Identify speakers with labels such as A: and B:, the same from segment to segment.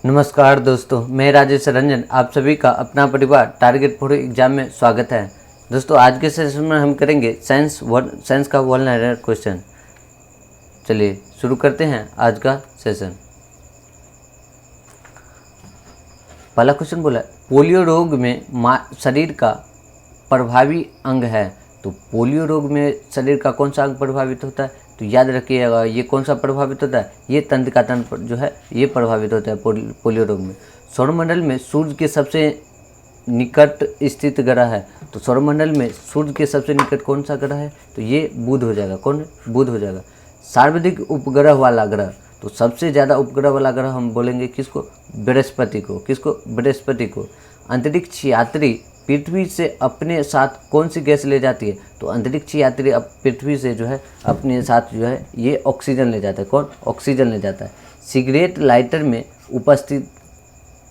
A: नमस्कार दोस्तों, मैं राजेश रंजन आप सभी का अपना परिवार टारगेट फॉर एग्जाम में स्वागत है। दोस्तों आज के सेशन में हम करेंगे साइंस का 100 क्वेश्चन। चलिए शुरू करते हैं आज का सेशन। पहला क्वेश्चन बोला पोलियो रोग में शरीर का प्रभावी अंग है। तो पोलियो रोग में शरीर का कौन सा अंग प्रभावित होता है? तो याद रखिएगा ये कौन सा प्रभावित होता है, ये तंत्रिका तंत्र जो है ये प्रभावित होता है पोलियो रोग में। सौरमंडल में सूर्य के सबसे निकट स्थित ग्रह है। तो सौरमंडल में सूर्य के सबसे निकट कौन सा ग्रह है? तो ये बुध हो जाएगा। कौन? बुध हो जाएगा। सर्वाधिक उपग्रह वाला ग्रह, तो सबसे ज़्यादा उपग्रह वाला ग्रह हम बोलेंगे किसको? बृहस्पति को। किसको? बृहस्पति को। अंतरिक्ष यात्री पृथ्वी से अपने साथ कौन सी गैस ले जाती है? तो अंतरिक्ष यात्री अब पृथ्वी से जो है अपने साथ जो है ये ऑक्सीजन ले जाता है। कौन? ऑक्सीजन ले जाता है। सिगरेट लाइटर में उपस्थित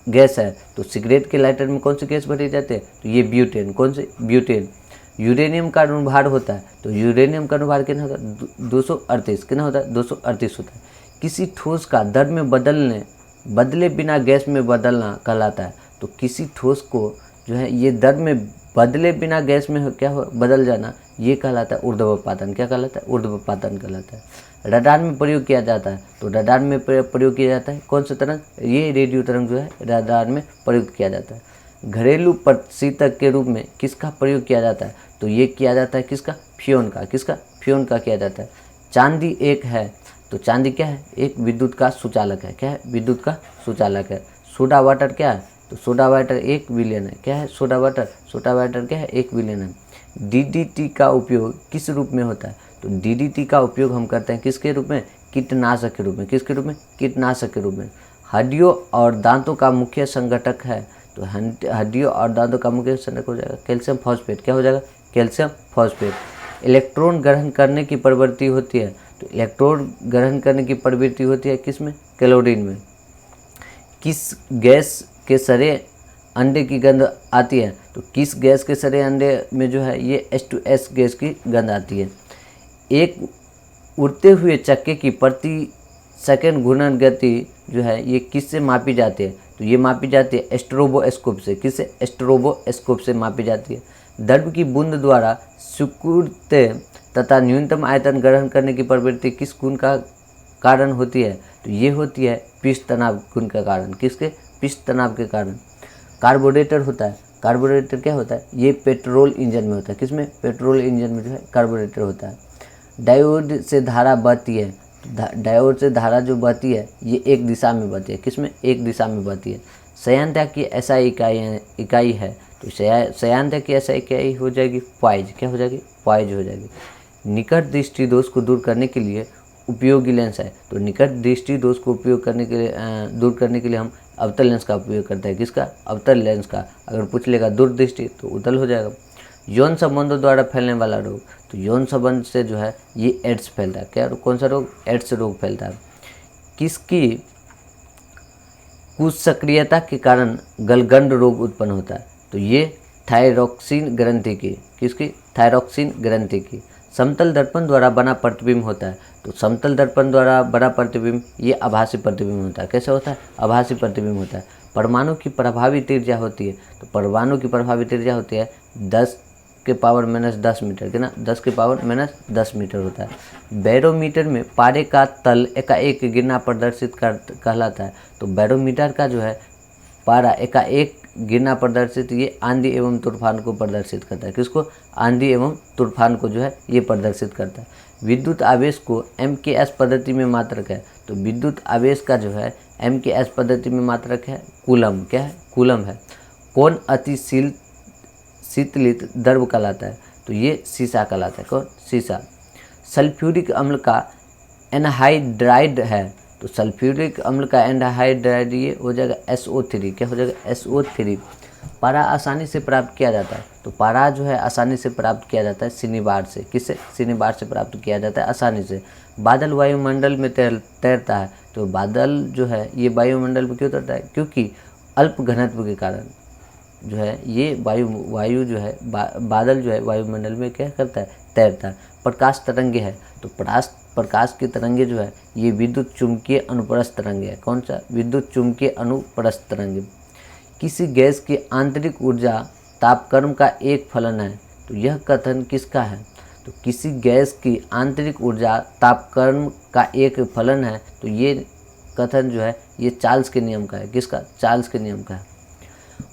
A: गैस है। तो सिगरेट के लाइटर में कौन सी गैस भरी जाती है? तो ये ब्यूटेन। कौन सी? ब्यूटेन। यूरेनियम का अनुभार होता है। तो यूरेनियम का अनुभार कितना होता है? 238। कितना होता है? 238 होता है। किसी ठोस का दर में बदले बिना गैस में बदलना कहलाता है। तो किसी ठोस को जो है ये दर में बदले बिना गैस में बदल जाना, ये कहलाता है ऊर्ध्वपातन। क्या कहलाता है? ऊर्ध्वपातन कहलाता है। रडार में प्रयोग किया जाता है। तो रडार में प्रयोग किया जाता है कौन सा तरंग? ये रेडियो तरंग जो है रडार में प्रयोग किया जाता है। घरेलू प्रशीतक के रूप में किसका प्रयोग किया जाता है? तो ये किया जाता है किसका? फ्योन का। किसका? फ्योन का किया जाता है। चांदी एक है। तो चांदी क्या है? एक विद्युत का सुचालक है। क्या है? विद्युत का सुचालक है। सोडा वाटर क्या है? तो सोडा वाटर एक विलयन है। क्या है? सोडा वाटर क्या है? एक विलयन है। डीडीटी का उपयोग किस रूप में होता है? तो डीडीटी का उपयोग हम करते हैं किसके रूप में? कीटनाशक के रूप में। किसके रूप में? कीटनाशक के रूप में। हड्डियों और दांतों का मुख्य संगठक है। तो हड्डियों और दांतों का मुख्य संगठक हो जाएगा कैल्शियम फॉस्फेट। क्या हो जाएगा? Calcium phosphate. इलेक्ट्रॉन ग्रहण करने की प्रवृत्ति होती है। तो इलेक्ट्रॉन ग्रहण करने की प्रवृत्ति होती है किस में? क्लोरीन में। किस गैस के सरे अंडे की गंध आती है? तो किस गैस के सरे अंडे में जो है ये H2S गैस की गंध आती है। एक उड़ते हुए चक्के की प्रति सेकंड घूर्णन गति जो है ये किससे मापी जाती है? तो ये मापी जाती है स्ट्रोबोस्कोप से। किससे? स्ट्रोबोस्कोप से मापी जाती है। द्रव की बूंद द्वारा सिकुड़ते तथा न्यूनतम आयतन ग्रहण करने की प्रवृत्ति किस गुण का कारण होती है? तो ये होती है पृष्ठ तनाव गुण का कारण। किसके? पृष्ठ तनाव के कारण। कार्बोरेटर होता है। कार्बोरेटर क्या होता है? ये पेट्रोल इंजन में होता है। किसमें? पेट्रोल इंजन में जो है कार्बोरेटर होता है। डायोड से धारा बहती है। डायोड से धारा जो बहती है ये एक दिशा में बहती है। किसमें? एक दिशा में बहती है। संयंत्र की ऐसा इकाई है। तो संयंत्र की ऐसा इकाई हो जाएगी पॉइज। क्या हो जाएगी? पॉइज हो जाएगी। निकट दृष्टि दोष को दूर करने के लिए उपयोगी लेंस है। तो निकट दृष्टि दोष को दूर करने के लिए हम अवतल लेंस का उपयोग करते हैं। किसका? अवतल लेंस का। अगर पूछ लेगा दूरदृष्टि तो उतल हो जाएगा। यौन संबंधों द्वारा फैलने वाला रोग। तो यौन संबंध से जो है ये एड्स फैलता है। क्या? कौन सा रोग? एड्स रोग फैलता है। किसकी कुछ सक्रियता के कारण गलगंड रोग उत्पन्न होता है? तो ये थायरॉक्सिन ग्रंथि की। किसकी? थायरॉक्सिन ग्रंथि की। समतल दर्पण द्वारा बना प्रतिबिंब होता है। तो समतल दर्पण द्वारा बना प्रतिबिंब ये आभासी प्रतिबिंब होता है। कैसे होता है? आभासी प्रतिबिंब होता है। परमाणु की प्रभावी त्रिज्या होती है। तो परमाणु की प्रभावी त्रिज्या होती है 10⁻⁻10 मीटर। कितना? 10⁻⁻10 मीटर होता है। बैरोमीटर में पारे का तल एकाएक गिरना प्रदर्शित कहलाता है। तो बैरोमीटर का जो है पारा एकाएक गिरना प्रदर्शित ये आंधी एवं तूफान को प्रदर्शित करता है। किसको? आंधी एवं तूफान को जो है ये प्रदर्शित करता है। विद्युत आवेश को MKS पद्धति में मात्रक है। तो विद्युत आवेश का जो है MKS पद्धति में मात्रक है कूलम। क्या है? कूलम है। कौन अति शीतलित द्रव कहलाता है? तो ये सीसा कहलाता है। कौन? सीसा। सल्फ्यूरिक अम्ल का एनहाइड्राइड है। तो सल्फ्यूरिक अम्ल का एनहाइड्राइड ये हो जाएगा SO3। क्या हो जाएगा? SO3। पारा आसानी से प्राप्त किया जाता है। तो पारा जो है आसानी से प्राप्त किया जाता है सिनीबार से। किससे? सिनीबार से प्राप्त किया जाता है आसानी से। बादल वायुमंडल में तैरता है। तो बादल जो है ये वायुमंडल में क्यों तैरता है? क्योंकि अल्प घनत्व के कारण जो है ये वायु जो है बादल जो है वायुमंडल में क्या करता है? तैरता है। प्रकाश तरंगे है। तो प्रकाश की तरंगे जो है ये विद्युत चुम्बकीय अनुप्रस्थ तरंगे है। कौन सा? विद्युत चुम्बकीय अनुप्रस्थ तरंगे। किसी गैस की आंतरिक ऊर्जा तापक्रम का एक फलन है, तो यह कथन किसका है? तो किसी गैस की आंतरिक ऊर्जा तापक्रम का एक फलन है, तो ये कथन जो है ये चार्ल्स के नियम का है। किसका? चार्ल्स के नियम का है।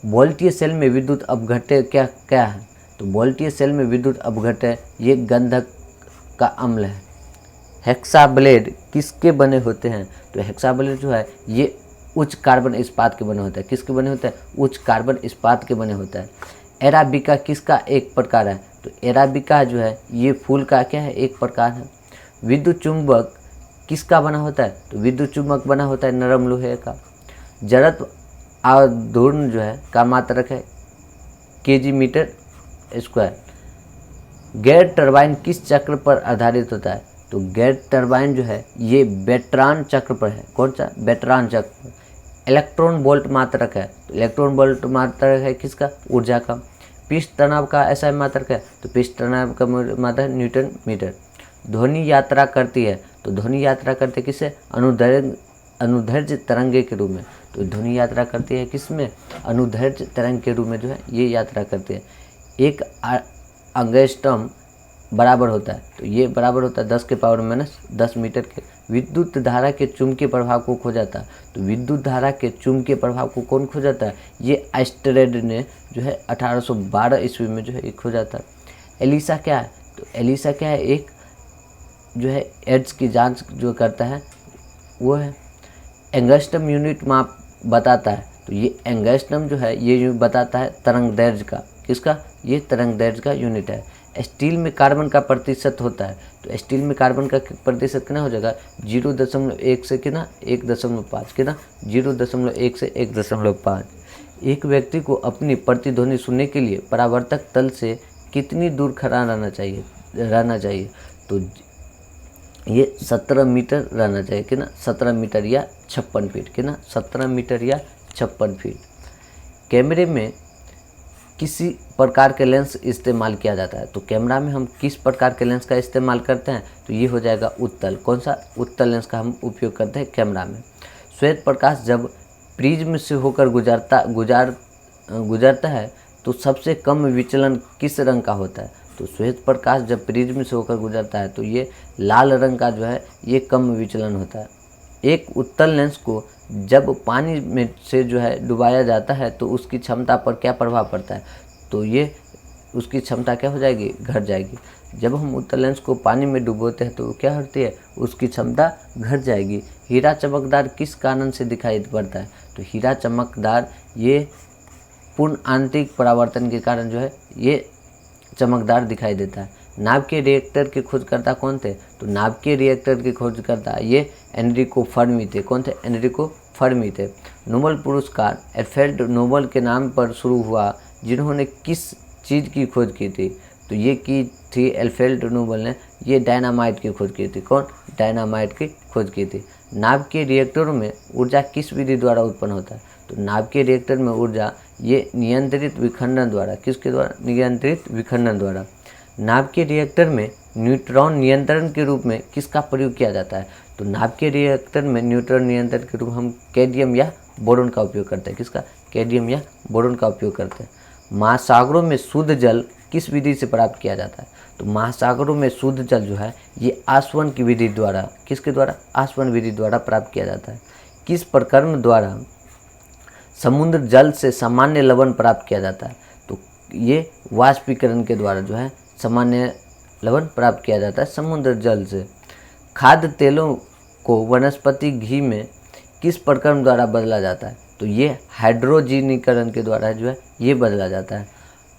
A: वोल्टीय सेल में विद्युत अपघट्य क्या क्या है? तो वोल्टीय सेल में विद्युत अपघट्य ये गंधक का अम्ल है। हेक्साब्लेड किसके बने होते हैं? तो हेक्साब्लेड जो है ये उच्च कार्बन इस्पात के बने होते हैं। किसके बने होते हैं? उच्च कार्बन इस्पात के बने होता है। एराबिका किसका एक प्रकार है? तो एराबिका जो है ये फूल का क्या है? एक प्रकार है। विद्युत चुंबक किसका बना होता है? तो विद्युत चुंबक बना होता है नरम लोहे का। जड़त्व आघूर्ण जो है का मात्रक है केजी मीटर स्क्वायर। गैर टरबाइन किस चक्र पर आधारित होता है? तो गैर टरबाइन जो है ये बेट्रान चक्र पर है। कौन सा? बेट्रान चक्र पर। इलेक्ट्रॉन वोल्ट मात्रक है, तो इलेक्ट्रॉन वोल्ट मात्रक है किसका? ऊर्जा का। पृष्ठ तनाव का ऐसा मात्रक है, तो पृष्ठ तनाव का मात्रक न्यूटन मीटर। ध्वनि यात्रा करती है, तो ध्वनि यात्रा करती है किससे? अनुदैर्ध्य तरंगे के रूप में। तो ध्वनि यात्रा करती है किसमें? अनुदैर्ध्य तरंग के रूप में जो है ये यात्रा करती है। एक एंगस्ट्रॉम बराबर होता है, तो ये बराबर होता है 10⁻⁻10 मीटर के। विद्युत धारा के चुंबकीय प्रभाव को खोजाता है, तो विद्युत धारा के चुंबकीय प्रभाव को कौन खोजाता है? ये एस्टेरेड ने जो है 1812 ईस्वी में जो है खोजा था। एलिसा क्या है? तो एलिसा क्या है? एक जो है एड्स की जांच जो करता है वो है। एंगस्ट्रम यूनिट माप बताता है, तो ये एंगस्ट्रम जो है ये बताता है तरंग दैर्ध्य का। किसका? ये तरंग दैर्ध्य का यूनिट है। स्टील में कार्बन का प्रतिशत होता है, तो स्टील में कार्बन का प्रतिशत कितना हो जाएगा? 0.1 से कितना? 1.5 कितना? 0.1 से 1.5। एक व्यक्ति को अपनी प्रतिध्वनि सुनने के लिए परावर्तक तल से कितनी दूर खड़ा रहना चाहिए? तो ये 17 मीटर रहना चाहिए। कितना? 17 मीटर या 56 फीट। कितना? 17 मीटर या 56 फीट। कैमरे में किसी प्रकार के लेंस इस्तेमाल किया जाता है, तो कैमरा में हम किस प्रकार के लेंस का इस्तेमाल करते हैं? तो ये हो जाएगा उत्तल। कौन सा? उत्तल लेंस का हम उपयोग करते हैं कैमरा में। श्वेत प्रकाश जब प्रिज्म से होकर गुजरता है तो सबसे कम विचलन किस रंग का होता है? तो श्वेत प्रकाश जब प्रिज्म से होकर गुजरता है तो ये लाल रंग का जो है ये कम विचलन होता है। एक उत्तल लेंस को जब पानी में से जो है डुबाया जाता है तो उसकी क्षमता पर क्या प्रभाव पड़ता है? तो ये उसकी क्षमता क्या हो जाएगी? घट जाएगी। जब हम उत्तल लेंस को पानी में डुबोते हैं तो क्या होती है? उसकी क्षमता घट जाएगी। हीरा चमकदार किस कारण से दिखाई पड़ता है? तो हीरा चमकदार ये पूर्ण आंतरिक परावर्तन के कारण जो है ये चमकदार दिखाई देता है। नाभिकीय रिएक्टर के खोजकर्ता कौन थे? तो नाभिकीय रिएक्टर के खोजकर्ता ये एनरिको फर्मी थे। कौन थे? एनरिको फर्मी थे। नोबेल पुरस्कार एल्फ्रेड नोबेल के नाम पर शुरू हुआ, जिन्होंने किस चीज़ की खोज की थी? तो ये की थी एल्फ्रेड नोबेल ने ये डायनामाइट की खोज की थी। कौन? डायनामाइट की खोज की थी। नाभिकीय रिएक्टरों में ऊर्जा किस विधि द्वारा उत्पन्न होता है? तो नाभिकीय रिएक्टर में ऊर्जा ये नियंत्रित विखंडन द्वारा। किसके द्वारा? नियंत्रित विखंडन द्वारा। नाभिकीय रिएक्टर में न्यूट्रॉन नियंत्रण के रूप में किसका प्रयोग किया जाता है? तो नाभिकीय रिएक्टर में न्यूट्रॉन नियंत्रण के रूप में हम कैडमियम या बोरोन का उपयोग करते हैं। किसका? कैडमियम या बोरोन का उपयोग करते हैं। महासागरों में शुद्ध जल किस विधि से प्राप्त किया जाता है? तो महासागरों में शुद्ध जल जो है ये आसवन की विधि द्वारा। किसके द्वारा? आसवन विधि द्वारा प्राप्त किया जाता है। किस प्रक्रम द्वारा समुद्र जल से सामान्य लवण प्राप्त किया जाता है? तो ये वाष्पीकरण के द्वारा जो है सामान्य लवण प्राप्त किया जाता है समुद्र जल से। खाद्य तेलों को वनस्पति घी में किस प्रक्रम द्वारा बदला जाता है? तो ये हाइड्रोजीनीकरण के द्वारा जो है ये बदला जाता है।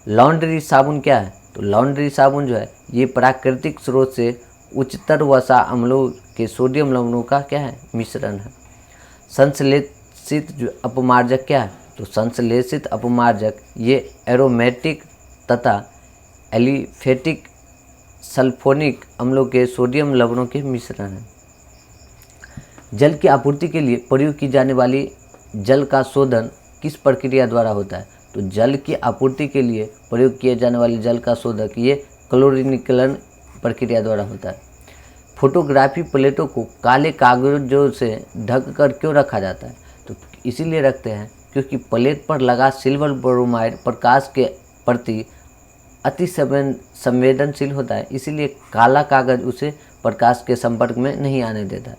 A: लॉन्ड्री साबुन क्या है? तो लॉन्ड्री साबुन जो है ये प्राकृतिक स्रोत से उच्चतर वसा अम्लों के सोडियम लवणों का क्या है? मिश्रण है। संश्लेषित जो अपमार्जक क्या है? तो संश्लेषित अपमार्जक ये एरोमेटिक तथा एलिफेटिक सल्फोनिक अम्लों के सोडियम लवणों के मिश्रण है। जल की आपूर्ति के लिए प्रयोग की जाने वाली जल का शोधन किस प्रक्रिया द्वारा होता है? तो जल की आपूर्ति के लिए प्रयोग किए जाने वाले जल का शोधक ये क्लोरीनीकरण प्रक्रिया द्वारा होता है। फोटोग्राफी प्लेटों को काले कागजों से ढक कर क्यों रखा जाता है? तो इसीलिए रखते हैं क्योंकि प्लेट पर लगा सिल्वर ब्रोमाइड प्रकाश के प्रति अति संवेदनशील होता है, इसीलिए काला कागज उसे प्रकाश के संपर्क में नहीं आने देता है।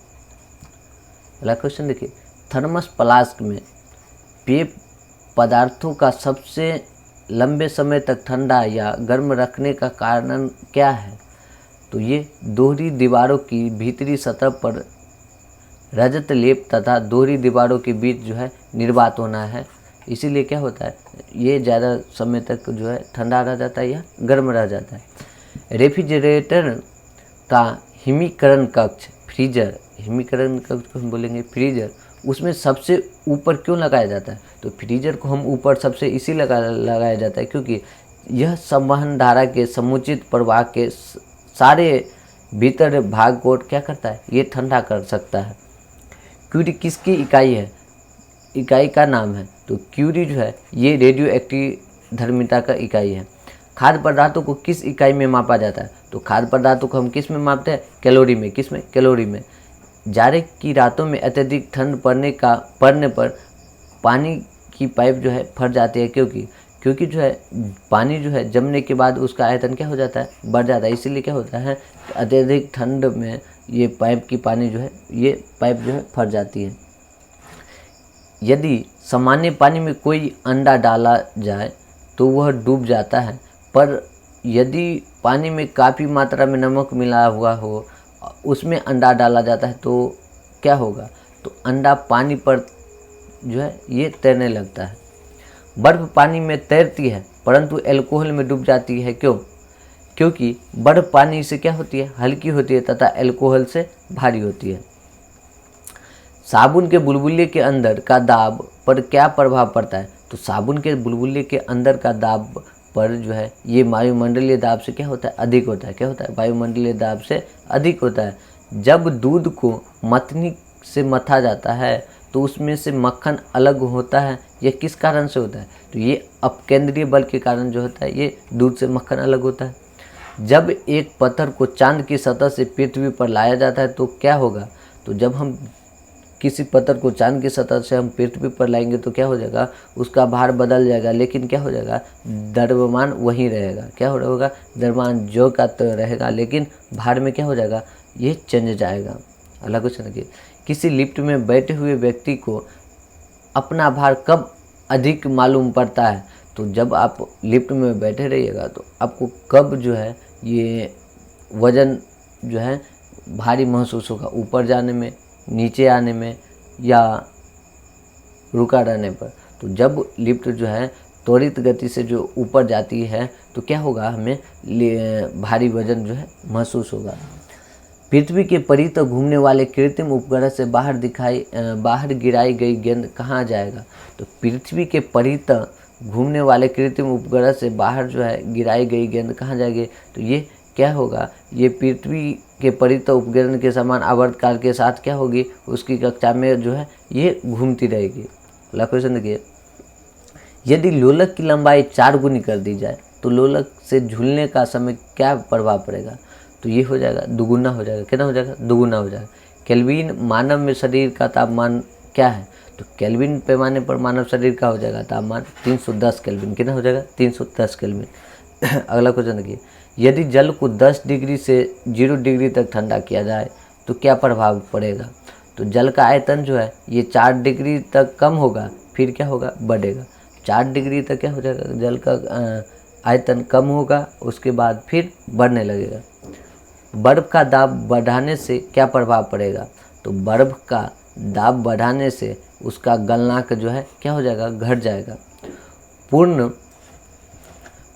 A: अगला क्वेश्चन देखिए, थर्मस फ्लास्क में पेय पदार्थों का सबसे लंबे समय तक ठंडा या गर्म रखने का कारण क्या है? तो ये दोहरी दीवारों की भीतरी सतह पर रजत लेप तथा दोहरी दीवारों के बीच जो है निर्वात होना है, इसीलिए क्या होता है, ये ज़्यादा समय तक जो है ठंडा रह जाता है या गर्म रह जाता है। रेफ्रिजरेटर का हिमीकरण कक्ष, फ्रीजर, हिमीकरण कक्ष को हम बोलेंगे फ्रीजर, उसमें सबसे ऊपर क्यों लगाया जाता है? तो फ्रीजर को हम ऊपर सबसे इसी लगाया जाता है क्योंकि यह संवहन धारा के समुचित प्रवाह के सारे भीतर भाग को क्या करता है, ये ठंडा कर सकता है। क्यूरी किसकी इकाई है? इकाई का नाम है, तो क्यूरी जो है ये रेडियो एक्टिव धर्मिता का इकाई है। खाद्य पदार्थों को किस इकाई में मापा जाता है? तो खाद्य पदार्थों को हम किस में मापते हैं? कैलोरी में। किस में? कैलोरी में। जाड़े की रातों में अत्यधिक ठंड पड़ने पर पानी की पाइप जो है फट जाती है, क्योंकि जो है पानी जो है जमने के बाद उसका आयतन क्या हो जाता है, बढ़ जाता है। इसीलिए क्या होता है, अत्यधिक ठंड में ये पाइप की पानी जो है, ये पाइप जो है फट जाती है। यदि सामान्य पानी में कोई अंडा डाला जाए तो वह डूब जाता है, पर यदि पानी में काफ़ी मात्रा में नमक मिला हुआ हो, उसमें अंडा डाला जाता है तो क्या होगा? तो अंडा पानी पर जो है ये तैरने लगता है। बर्फ़ पानी में तैरती है परंतु अल्कोहल में डूब जाती है, क्यों? क्योंकि बर्फ़ पानी से क्या होती है, हल्की होती है तथा अल्कोहल से भारी होती है। साबुन के बुलबुले के अंदर का दाब पर क्या प्रभाव पड़ता है? तो साबुन के बुलबुले के अंदर का दाब पर जो है ये वायुमंडलीय दाब से क्या होता है, अधिक होता है। क्या होता है? वायुमंडलीय दाब से अधिक होता है। जब दूध को मथनी से मथा जाता है तो उसमें से मक्खन अलग होता है, यह किस कारण से होता है? तो ये अपकेंद्रीय बल के कारण जो होता है, ये दूध से मक्खन अलग होता है। जब एक पत्थर को चांद की सतह से पृथ्वी पर लाया जाता है तो क्या होगा? तो जब हम किसी पत्थर को चांद की सतह से हम पृथ्वी पर लाएंगे तो क्या हो जाएगा, उसका भार बदल जाएगा, लेकिन क्या हो जाएगा, द्रव्यमान वहीं रहेगा। क्या हो होगा? द्रव्यमान जो का तो रहेगा, लेकिन भार में क्या हो जाएगा, ये चेंज जाएगा। अगला क्वेश्चन देखिए, किसी लिफ्ट में बैठे हुए व्यक्ति को अपना भार कब अधिक मालूम पड़ता है? तो जब आप लिफ्ट में बैठे रहिएगा तो आपको कब जो है ये वज़न जो है भारी महसूस होगा, ऊपर जाने में, नीचे आने में या रुका रहने पर। तो जब लिफ्ट जो है त्वरित गति से जो ऊपर जाती है तो क्या होगा, हमें भारी वजन जो है महसूस होगा। पृथ्वी के परितः घूमने वाले कृत्रिम उपग्रह से बाहर गिराई गई गेंद कहाँ जाएगा? तो पृथ्वी के परितः घूमने वाले कृत्रिम उपग्रह से बाहर जो है गिराई गई गेंद कहाँ जाएगी? तो ये क्या होगा, ये पृथ्वी के परितः उपग्रह के समान आवर्तकाल के साथ क्या होगी, उसकी कक्षा में जो है ये घूमती रहेगी। अगला क्वेश्चन देखिए, यदि लोलक की लंबाई 4 गुनी कर दी जाए तो लोलक से झूलने का समय क्या प्रभाव पड़ेगा? तो ये हो जाएगा, दुगुना हो जाएगा। कितना हो जाएगा? दुगुना हो जाएगा। केल्विन मानव में शरीर का तापमान क्या है? तो केल्विन पैमाने पर मानव शरीर का हो जाएगा तापमान 310 केल्विन। कितना हो जाएगा? 310 केल्विन। अगला क्वेश्चन देखिए, यदि जल को 10 डिग्री से 0 डिग्री तक ठंडा किया जाए तो क्या प्रभाव पड़ेगा? तो जल का आयतन जो है ये 4 डिग्री तक कम होगा, फिर क्या होगा, बढ़ेगा। 4 डिग्री तक क्या हो जाएगा, जल का आयतन कम होगा, उसके बाद फिर बढ़ने लगेगा। बर्फ़ का दाब बढ़ाने से क्या प्रभाव पड़ेगा? तो बर्फ़ का दाब बढ़ाने से उसका गलनांक जो है क्या हो जाएगा, घट जाएगा। पूर्ण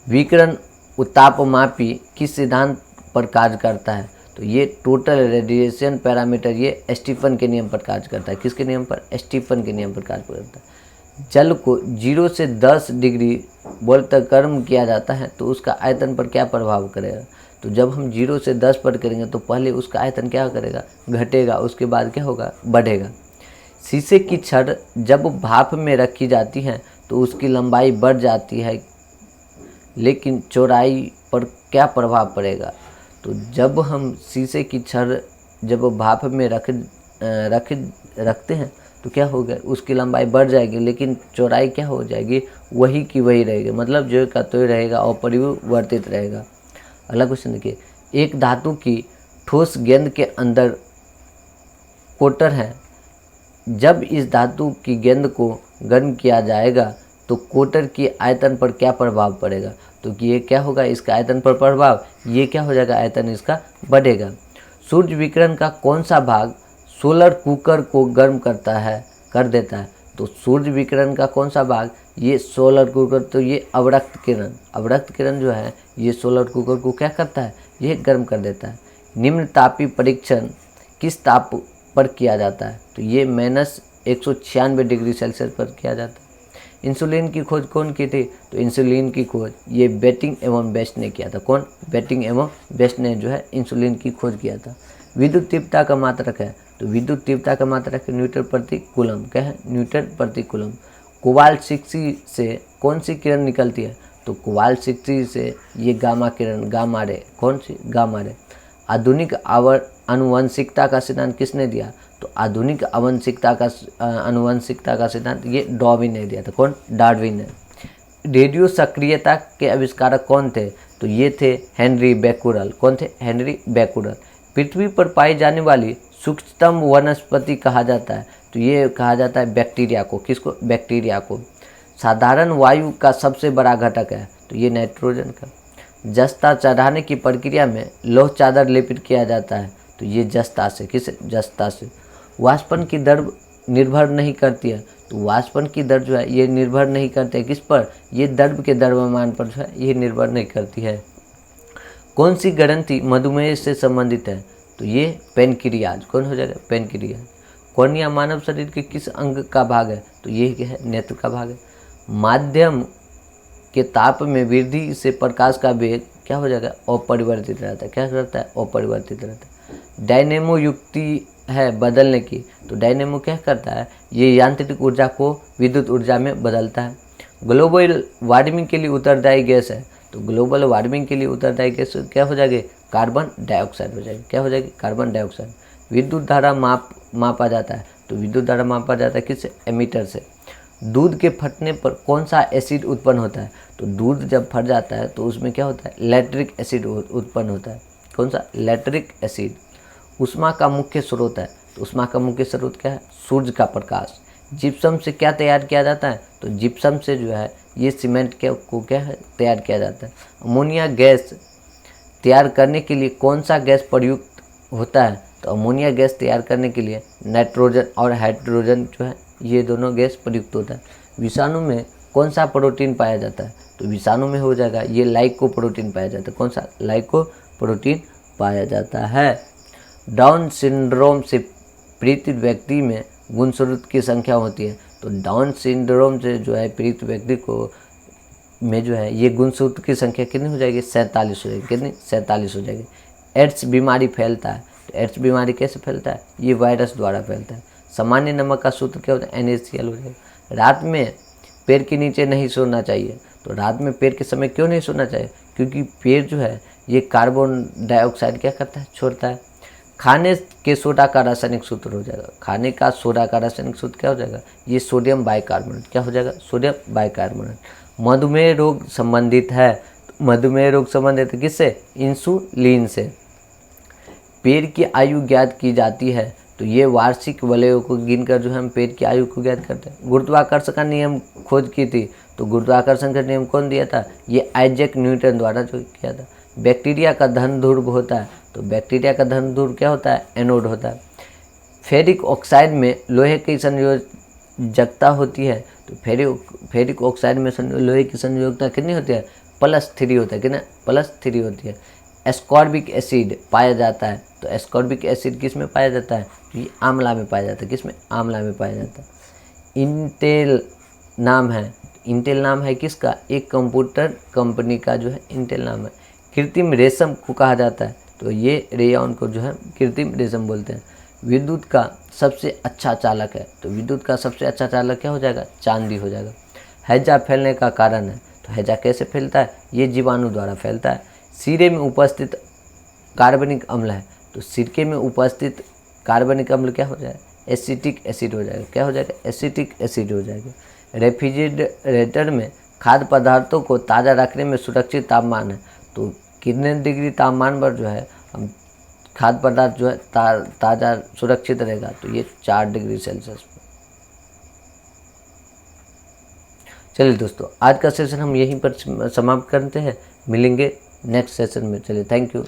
A: विकिरण उतापमापी किस सिद्धांत पर कार्य करता है? तो ये टोटल रेडिएशन पैरामीटर, ये स्टीफन के नियम पर कार्य करता है। किसके नियम पर? स्टीफन के नियम पर कार्य करता है। जल को 0 से 10 डिग्री वोल्ट तक गर्म किया जाता है तो उसका आयतन पर क्या प्रभाव करेगा? तो जब हम 0 से 10 पर करेंगे तो पहले उसका आयतन क्या करेगा, घटेगा, उसके बाद क्या होगा, बढ़ेगा। शीशे की छड़ जब भाप में रखी जाती है तो उसकी लंबाई बढ़ जाती है, लेकिन चौड़ाई पर क्या प्रभाव पड़ेगा? तो जब हम शीशे की छड़ जब भाप में रखते हैं तो क्या होगा, उसकी लंबाई बढ़ जाएगी लेकिन चौड़ाई क्या हो जाएगी, वही की वही रहेगी, मतलब जो का तो रहेगा, अपरिवर्तित रहेगा। अगला क्वेश्चन देखिए, एक धातु की ठोस गेंद के अंदर कोटर है, जब इस धातु की गेंद को गर्म किया जाएगा तो कोटर की आयतन पर क्या प्रभाव पड़ेगा। तो ये क्या होगा, इसका आयतन पर प्रभाव, ये क्या हो जाएगा, आयतन इसका बढ़ेगा। सूर्य विकिरण का कौन सा भाग सोलर कुकर को गर्म कर देता है। तो सूर्य विकिरण का कौन सा भाग, ये सोलर कुकर, तो ये अवरक्त किरण जो है ये सोलर कुकर को क्या करता है, ये गर्म कर देता है। निम्न तापीय परीक्षण किस ताप पर किया जाता है। तो ये -196 डिग्री सेल्सियस पर किया जाता है। इंसुलिन की खोज कौन की थी। तो इंसुलिन की खोज ये बेटिंग एवं बेस्ट ने किया था। कौन, बेटिंग एवं बेस्ट ने जो है इंसुलिन की खोज किया था। विद्युत तीव्रता का मात्रक है। तो विद्युत तीव्रता का मात्रक न्यूटन प्रति कूलम, क्या है, न्यूटन प्रति कूलम। कोबाल्ट 60 से कौन सी किरण निकलती है। तो कोबाल्ट 60 से ये गामा किरण, गामा रे, कौन सी, गामा रे। आधुनिक आनुवंशिकता का सिद्धांत किसने दिया। तो आधुनिक आनुवंशिकता का सिद्धांत ये डार्विन ने दिया था। कौन, डार्विन ने। रेडियो सक्रियता के आविष्कारक कौन थे। तो ये थे हेनरी बेकुरल। कौन थे, हेनरी बेकुरल। पृथ्वी पर पाई जाने वाली सूक्ष्मतम वनस्पति कहा जाता है। तो ये कहा जाता है बैक्टीरिया को। किसको, बैक्टीरिया को। साधारण वायु का सबसे बड़ा घटक है। तो ये नाइट्रोजन का। जस्ता चढ़ाने की प्रक्रिया में लौह चादर लेपित किया जाता है। तो ये जस्ता से, किस, जस्ता से। वाष्पन की दर निर्भर नहीं करती है। तो वाष्पन की दर जो है ये निर्भर नहीं करती है, किस पर, ये द्रव्य के द्रव्यमान पर जो है ये निर्भर नहीं करती है। कौन सी ग्रंथि मधुमेह से संबंधित है। तो ये पेनक्रियाज। कौन हो जाएगा, पेनक्रियाज। कॉर्निया मानव शरीर के किस अंग का भाग है। तो ये क्या है, नेत्र का भाग है। माध्यम के ताप में वृद्धि से प्रकाश का वेग क्या हो जाएगा, अपरिवर्तित रहता है। क्या रहता है, अपरिवर्तित रहता है। डायनेमो युक्ति है बदलने की। तो डायनेमो क्या करता है, ये यांत्रिक ऊर्जा को विद्युत ऊर्जा में बदलता है। ग्लोबल वार्मिंग के लिए उत्तरदायी गैस है। तो ग्लोबल वार्मिंग के लिए उत्तरदायी गैस क्या हो जाएगी, कार्बन डाइऑक्साइड हो जाएगी। क्या हो जाएगी, कार्बन डाइऑक्साइड। विद्युत धारा मापा जाता है। तो विद्युत धारा मापा जाता है किससे, एमीटर से। दूध के फटने पर कौन सा एसिड उत्पन्न होता है। तो दूध जब फट जाता है तो उसमें क्या होता है, लैक्टिक एसिड उत्पन्न होता है। कौन सा, लैक्टिक एसिड। ऊष्मा का मुख्य स्रोत है। तो ऊष्मा का मुख्य स्रोत क्या है, सूर्य का प्रकाश। जिप्सम से क्या तैयार किया जाता है। तो जिप्सम से जो है ये सीमेंट को क्या है, तैयार किया जाता है। अमोनिया गैस तैयार करने के लिए कौन सा गैस प्रयुक्त होता है। तो अमोनिया गैस तैयार करने के लिए नाइट्रोजन और हाइड्रोजन जो है ये दोनों गैस प्रयुक्त होता है। विषाणु में कौन सा प्रोटीन पाया जाता है। तो विषाणु में हो जाएगा ये लाइकोप्रोटीन पाया जाता है। कौन सा, लाइकोप्रोटीन पाया जाता है। डाउन सिंड्रोम से पीड़ित व्यक्ति में गुणसूत्र की संख्या होती है। तो डाउन सिंड्रोम से जो है पीड़ित व्यक्ति को में जो है ये गुणसूत्र की संख्या कितनी हो जाएगी, 47 हो जाएगी। कितनी, 47 हो जाएगी। एड्स बीमारी फैलता है। तो एड्स बीमारी कैसे फैलता है, ये वायरस द्वारा फैलता है। सामान्य नमक का सूत्र क्या होता है, NaCl हो जाएगा। रात में पेड़ के नीचे नहीं सोना चाहिए। तो रात में पेड़ के समय क्यों नहीं सोना चाहिए, क्योंकि पेड़ जो है ये कार्बन डाइऑक्साइड क्या करता है, छोड़ता है। खाने के सोडा का रासायनिक सूत्र हो जाएगा। खाने का सोडा का रासायनिक सूत्र क्या हो जाएगा, ये सोडियम बाइकार्बोनेट। क्या हो जाएगा, सोडियम बाइकार्बोनेट। मधुमेह रोग संबंधित है। मधुमेह रोग संबंधित है किससे, इंसुलिन से। पेड़ की आयु ज्ञात की जाती है। तो ये वार्षिक वलयों को गिनकर जो है हम पेड़ की आयु को ज्ञात करते हैं। गुरुत्वाकर्षण का नियम खोज की थी। तो गुरुत्वाकर्षण का नियम कौन दिया था, ये आइजैक न्यूटन द्वारा जो किया था। बैक्टीरिया का धन ध्रुव होता है। तो बैक्टीरिया का धन ध्रुव क्या होता है, एनोड होता है। फेरिक ऑक्साइड में लोहे की संयोजकता होती है। तो फेरिक ऑक्साइड में लोहे की संयोजकता कितनी होती है, +3 होता है। कितना, +3 होती है। एस्कॉर्बिक एसिड पाया जाता है। तो एस्कॉर्बिक एसिड किस में पाया जाता है, ये आंवला में पाया जाता है। किस में, आंवला में पाया जाता है। इंटेल नाम है। इंटेल नाम है किसका, एक कंप्यूटर कंपनी का जो है इंटेल नाम है। कृत्रिम रेशम को कहा जाता है। तो ये रेयॉन को जो है कृत्रिम रेशम बोलते हैं। विद्युत का सबसे अच्छा चालक है। तो विद्युत का सबसे अच्छा चालक क्या हो जाएगा, चांदी हो जाएगा। हैजा फैलने का कारण है। तो हैजा कैसे फैलता है, ये जीवाणु द्वारा फैलता है। सीरे में उपस्थित कार्बनिक अम्ल है। तो सिरके में उपस्थित कार्बनिक अम्ल क्या हो जाएगा, एसिटिक एसिड हो जाएगा। क्या हो जाएगा, एसिटिक एसिड हो जाएगा। रेफ्रिजरेटर में खाद्य पदार्थों को ताज़ा रखने में सुरक्षित तापमान है, तो कितने डिग्री तापमान पर जो है हम खाद्य पदार्थ जो है ताज़ा सुरक्षित रहेगा, तो ये 4 डिग्री सेल्सियस पर। चलिए दोस्तों, आज का सेशन हम यहीं पर समाप्त करते हैं, मिलेंगे नेक्स्ट सेशन में। चलिए, थैंक यू।